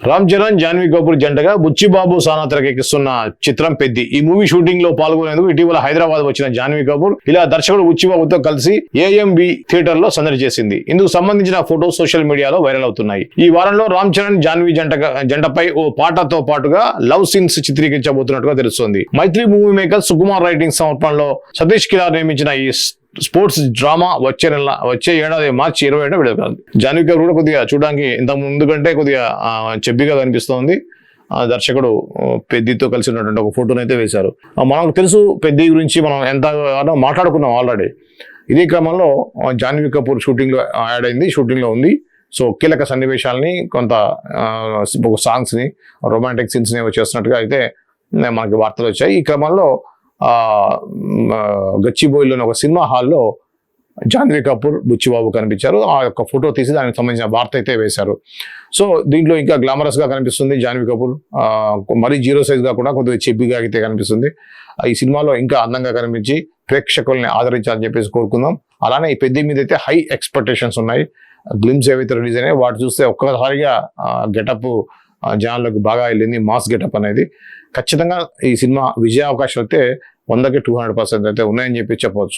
రామ్ చరణ్, జాన్వీ కపూర్ జంటగా బుచ్చిబాబు సానా తెరకెక్కిస్తున్న చిత్రం పెద్ది. ఈ మూవీ షూటింగ్ లో పాల్గొనేందుకు ఇటీవల హైదరాబాద్ వచ్చిన జాన్వీ కపూర్ ఇలా దర్శకుడు బుచ్చిబాబుతో కలిసి ఏఎంబి థియేటర్ లో సందడి చేసింది. ఇందుకు సంబంధించిన ఫోటో సోషల్ మీడియాలో వైరల్ అవుతున్నాయి. ఈ వారంలో రామ్ చరణ్, జాన్వీ జంటపై ఓ పాటతో పాటుగా లవ్ సీన్స్ చిత్రీకరించబోతున్నట్టుగా తెలుస్తోంది. Mythri movie maker Sukumar writing సమర్పణలో సతీష్ కిలార్ నిర్మించిన ఈ స్పోర్ట్స్ డ్రామా వచ్చే ఏడాది మార్చి 27 విడుదల కాదు. జాన్వీ కపూర్ కూడా కొద్దిగా చూడడానికి ఇంత ముందు కంటే కొద్దిగా చెబ్బిగా కనిపిస్తోంది. దర్శకుడు పెద్దితో కలిసి ఉన్నటువంటి ఒక ఫోటోని అయితే వేశారు. మనకు తెలుసు పెద్ది గురించి మనం ఎంత మాట్లాడుకున్నాం ఆల్రెడీ. ఇదే క్రమంలో జాన్వీ కపూర్ షూటింగ్ లో యాడ్ అయింది, షూటింగ్ లో ఉంది. సో కీలక సన్నివేశాలని కొంత సాంగ్స్ ని రొమాంటిక్ సీన్స్ ని చేస్తున్నట్టుగా అయితే మనకి వార్తలు వచ్చాయి. ఈ క్రమంలో గచ్చిబౌలిలోని ఒక సినిమా హాల్లో జాన్వీ కపూర్, బుచ్చిబాబు కనిపించారు. ఆ యొక్క ఫోటో తీసి దానికి సంబంధించిన వార్త అయితే వేశారు. సో దీంట్లో ఇంకా గ్లామరస్ గా కనిపిస్తుంది జాన్వీ కపూర్. మరీ జీరో సైజ్ గా కూడా కొద్దిగా చెబ్బిగా అయితే కనిపిస్తుంది. ఈ సినిమాలో ఇంకా అందంగా కనిపించి ప్రేక్షకుల్ని ఆదరించాలని చెప్పేసి కోరుకుందాం. అలానే ఈ పెద్ద మీద అయితే హై ఎక్స్పెక్టేషన్స్ ఉన్నాయి. గ్లిమ్స్ ఏవైతే రిలీజ్ అయినాయి వాటి చూస్తే ఒక్కసారిగా గెటప్ జనాల్లోకి బాగా వెళ్ళింది. మాస్ గెటప్ అనేది ఖచ్చితంగా ఈ సినిమా విజయ అవకాశాలు అయితే 100కి 200% అయితే ఉన్నాయని చెప్పి చెప్పవచ్చు.